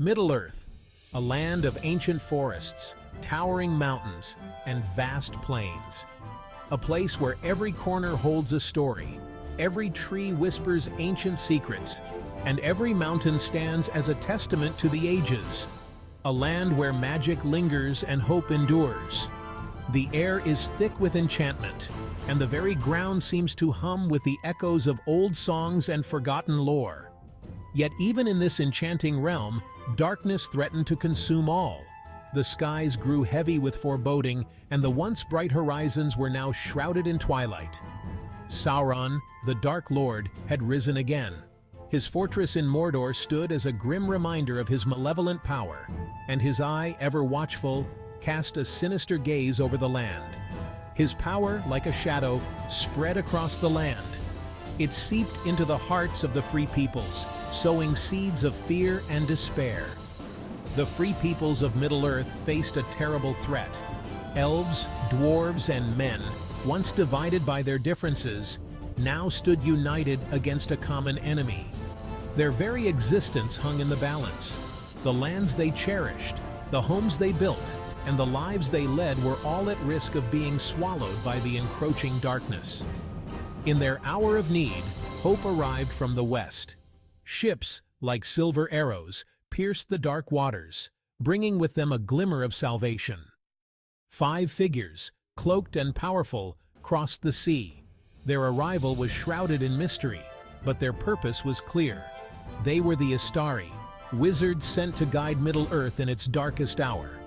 Middle-earth, a land of ancient forests, towering mountains, and vast plains. A place where every corner holds a story, every tree whispers ancient secrets, and every mountain stands as a testament to the ages. A land where magic lingers and hope endures. The air is thick with enchantment, and the very ground seems to hum with the echoes of old songs and forgotten lore. Yet even in this enchanting realm, darkness threatened to consume all. The skies grew heavy with foreboding, and the once bright horizons were now shrouded in twilight. Sauron, the Dark Lord, had risen again. His fortress in Mordor stood as a grim reminder of his malevolent power, and his eye, ever watchful, cast a sinister gaze over the land. His power, like a shadow, spread across the land. It seeped into the hearts of the free peoples, sowing seeds of fear and despair. The free peoples of Middle-earth faced a terrible threat. Elves, dwarves, and men, once divided by their differences, now stood united against a common enemy. Their very existence hung in the balance. The lands they cherished, the homes they built, and the lives they led were all at risk of being swallowed by the encroaching darkness. In their hour of need, hope arrived from the west. Ships, like silver arrows, pierced the dark waters, bringing with them a glimmer of salvation. 5 figures, cloaked and powerful, crossed the sea. Their arrival was shrouded in mystery, but their purpose was clear. They were the Istari, wizards sent to guide Middle-earth in its darkest hour.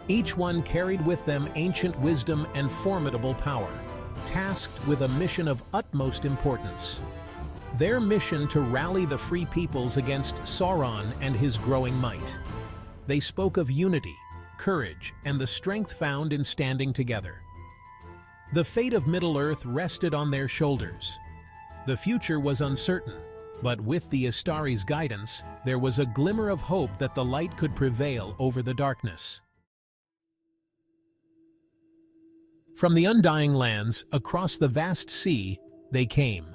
Each one carried with them ancient wisdom and formidable power, tasked with a mission of utmost importance. Their mission to rally the free peoples against Sauron and his growing might. They spoke of unity, courage, and the strength found in standing together. The fate of Middle-earth rested on their shoulders. The future was uncertain, but with the Istari's guidance, there was a glimmer of hope that the light could prevail over the darkness. From the undying lands, across the vast sea, they came.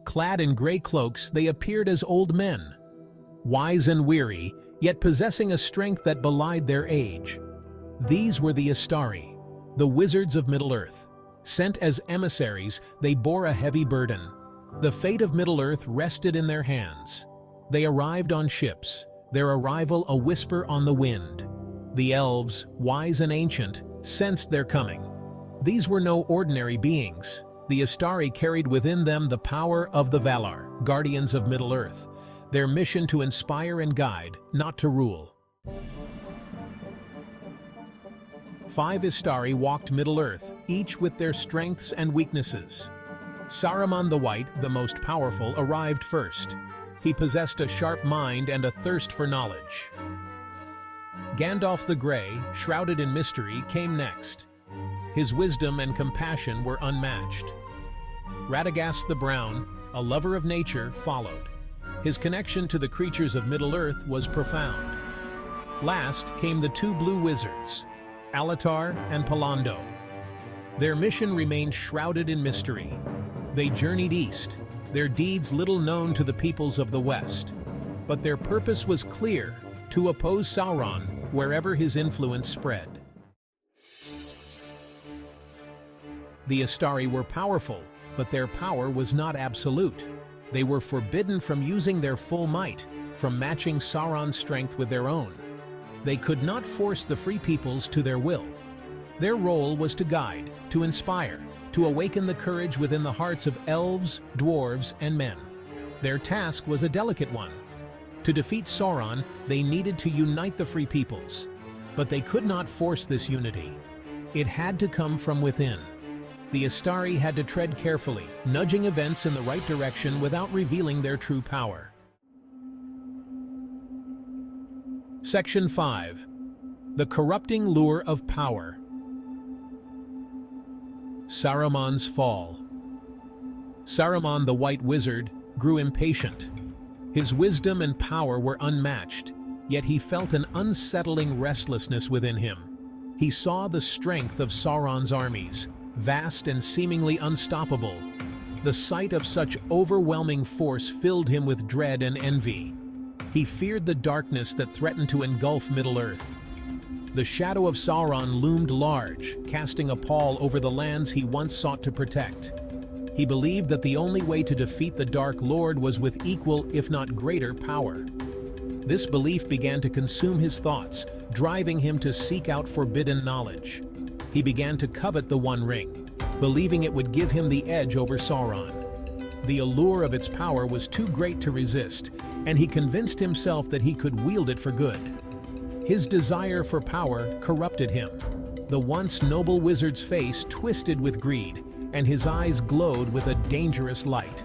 Clad in gray cloaks, they appeared as old men. Wise and weary, yet possessing a strength that belied their age. These were the Istari, the wizards of Middle-earth. Sent as emissaries, they bore a heavy burden. The fate of Middle-earth rested in their hands. They arrived on ships, their arrival a whisper on the wind. The elves, wise and ancient, sensed their coming. These were no ordinary beings. The Istari carried within them the power of the Valar, guardians of Middle-earth, their mission to inspire and guide, not to rule. 5 Istari walked Middle-earth, each with their strengths and weaknesses. Saruman the White, the most powerful, arrived first. He possessed a sharp mind and a thirst for knowledge. Gandalf the Grey, shrouded in mystery, came next. His wisdom and compassion were unmatched. Radagast the Brown, a lover of nature, followed. His connection to the creatures of Middle-earth was profound. Last came the 2 blue wizards, Alatar and Palando. Their mission remained shrouded in mystery. They journeyed east, their deeds little known to the peoples of the West. But their purpose was clear, to oppose Sauron wherever his influence spread. The Istari were powerful, but their power was not absolute. They were forbidden from using their full might, from matching Sauron's strength with their own. They could not force the free peoples to their will. Their role was to guide, to inspire, to awaken the courage within the hearts of elves, dwarves, and men. Their task was a delicate one. To defeat Sauron, they needed to unite the free peoples. But they could not force this unity. It had to come from within. The Istari had to tread carefully, nudging events in the right direction without revealing their true power. Section 5. The Corrupting Lure of Power. Saruman's Fall. Saruman the White Wizard grew impatient. His wisdom and power were unmatched, yet he felt an unsettling restlessness within him. He saw the strength of Sauron's armies, vast and seemingly unstoppable. The sight of such overwhelming force filled him with dread and envy. He feared the darkness that threatened to engulf Middle-earth. The shadow of Sauron loomed large, casting a pall over the lands he once sought to protect. He believed that the only way to defeat the Dark Lord was with equal, if not greater, power. This belief began to consume his thoughts, driving him to seek out forbidden knowledge. He began to covet the One Ring, believing it would give him the edge over Sauron. The allure of its power was too great to resist, and he convinced himself that he could wield it for good. His desire for power corrupted him. The once noble wizard's face twisted with greed, and his eyes glowed with a dangerous light.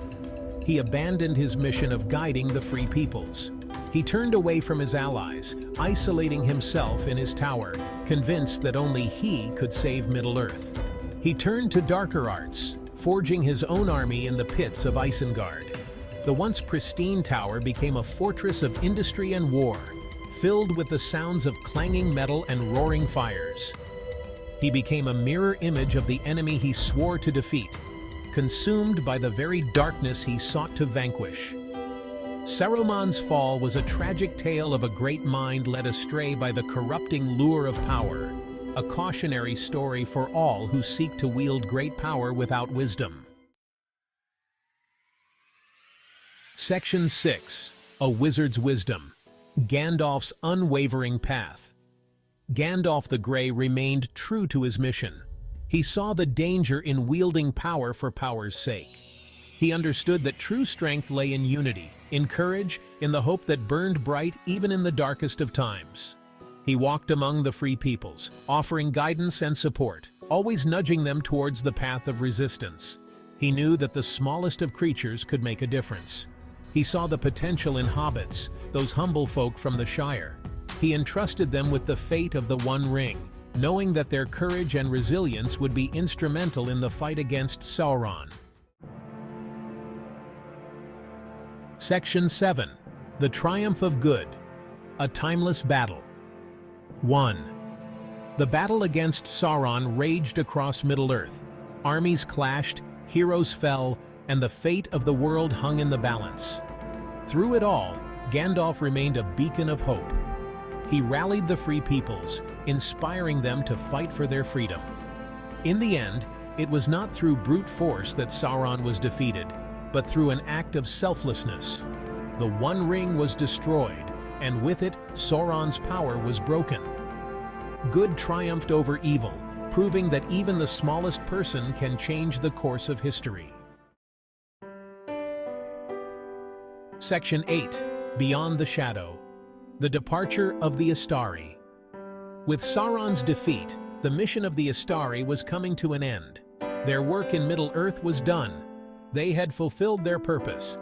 He abandoned his mission of guiding the free peoples. He turned away from his allies, isolating himself in his tower, convinced that only he could save Middle-earth. He turned to darker arts, forging his own army in the pits of Isengard. The once pristine tower became a fortress of industry and war, filled with the sounds of clanging metal and roaring fires. He became a mirror image of the enemy he swore to defeat, consumed by the very darkness he sought to vanquish. Saruman's fall was a tragic tale of a great mind led astray by the corrupting lure of power, a cautionary story for all who seek to wield great power without wisdom. Section 6. A Wizard's Wisdom. Gandalf's unwavering path. Gandalf the Grey remained true to his mission. He saw the danger in wielding power for power's sake. He understood that true strength lay in unity, in courage, in the hope that burned bright even in the darkest of times. He walked among the free peoples, offering guidance and support, always nudging them towards the path of resistance. He knew that the smallest of creatures could make a difference. He saw the potential in hobbits, those humble folk from the Shire. He entrusted them with the fate of the One Ring, knowing that their courage and resilience would be instrumental in the fight against Sauron. Section 7. The Triumph of Good. A Timeless Battle. 1. The battle against Sauron raged across Middle-earth. Armies clashed, heroes fell, and the fate of the world hung in the balance. Through it all, Gandalf remained a beacon of hope. He rallied the free peoples, inspiring them to fight for their freedom. In the end, it was not through brute force that Sauron was defeated, but through an act of selflessness. The One Ring was destroyed, and with it, Sauron's power was broken. Good triumphed over evil, proving that even the smallest person can change the course of history. Section 8. Beyond the Shadow. The Departure of the Istari. With Sauron's defeat, the mission of the Istari was coming to an end. Their work in Middle-earth was done. They had fulfilled their purpose.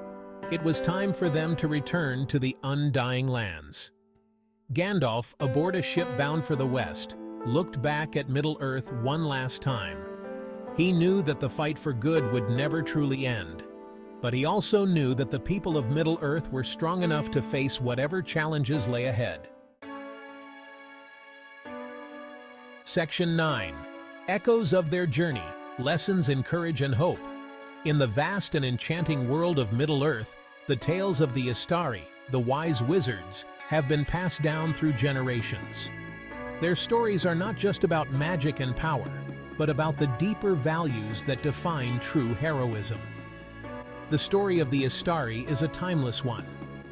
It was time for them to return to the Undying Lands. Gandalf, aboard a ship bound for the west, looked back at Middle-earth one last time. He knew that the fight for good would never truly end. But he also knew that the people of Middle-earth were strong enough to face whatever challenges lay ahead. Section 9. Echoes of their journey, lessons in courage and hope. In the vast and enchanting world of Middle-earth, the tales of the Istari, the wise wizards, have been passed down through generations. Their stories are not just about magic and power, but about the deeper values that define true heroism. The story of the Istari is a timeless one.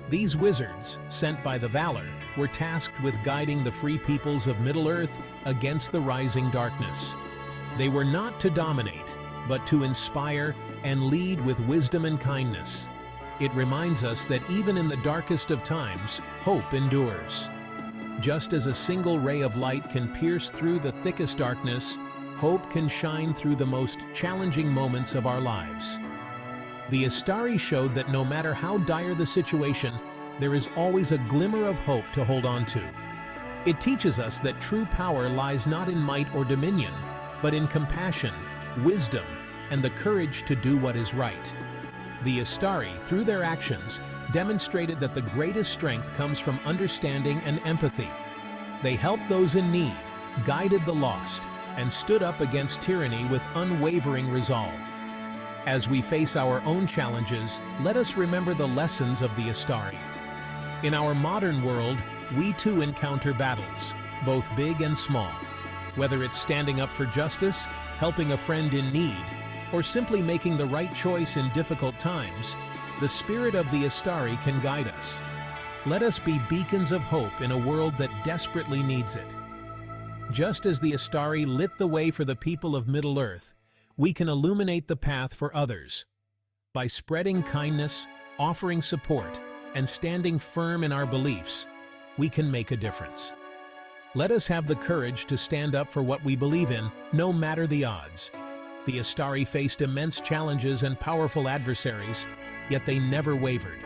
These wizards, sent by the Valar, were tasked with guiding the free peoples of Middle-earth against the rising darkness. They were not to dominate, but to inspire and lead with wisdom and kindness. It reminds us that even in the darkest of times, hope endures. Just as a single ray of light can pierce through the thickest darkness, hope can shine through the most challenging moments of our lives. The Istari showed that no matter how dire the situation, there is always a glimmer of hope to hold on to. It teaches us that true power lies not in might or dominion, but in compassion, wisdom, and the courage to do what is right. The Istari, through their actions, demonstrated that the greatest strength comes from understanding and empathy. They helped those in need, guided the lost, and stood up against tyranny with unwavering resolve. As we face our own challenges, let us remember the lessons of the Istari. In our modern world, we too encounter battles, both big and small. Whether it's standing up for justice, helping a friend in need, or simply making the right choice in difficult times, the spirit of the Istari can guide us. Let us be beacons of hope in a world that desperately needs it. Just as the Istari lit the way for the people of Middle-earth, we can illuminate the path for others. By spreading kindness, offering support, and standing firm in our beliefs, we can make a difference. Let us have the courage to stand up for what we believe in, no matter the odds. The Istari faced immense challenges and powerful adversaries, yet they never wavered.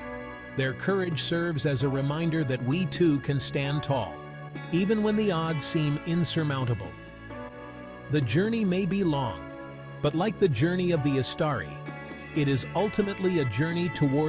Their courage serves as a reminder that we too can stand tall, even when the odds seem insurmountable. The journey may be long, but like the journey of the Istari, it is ultimately a journey toward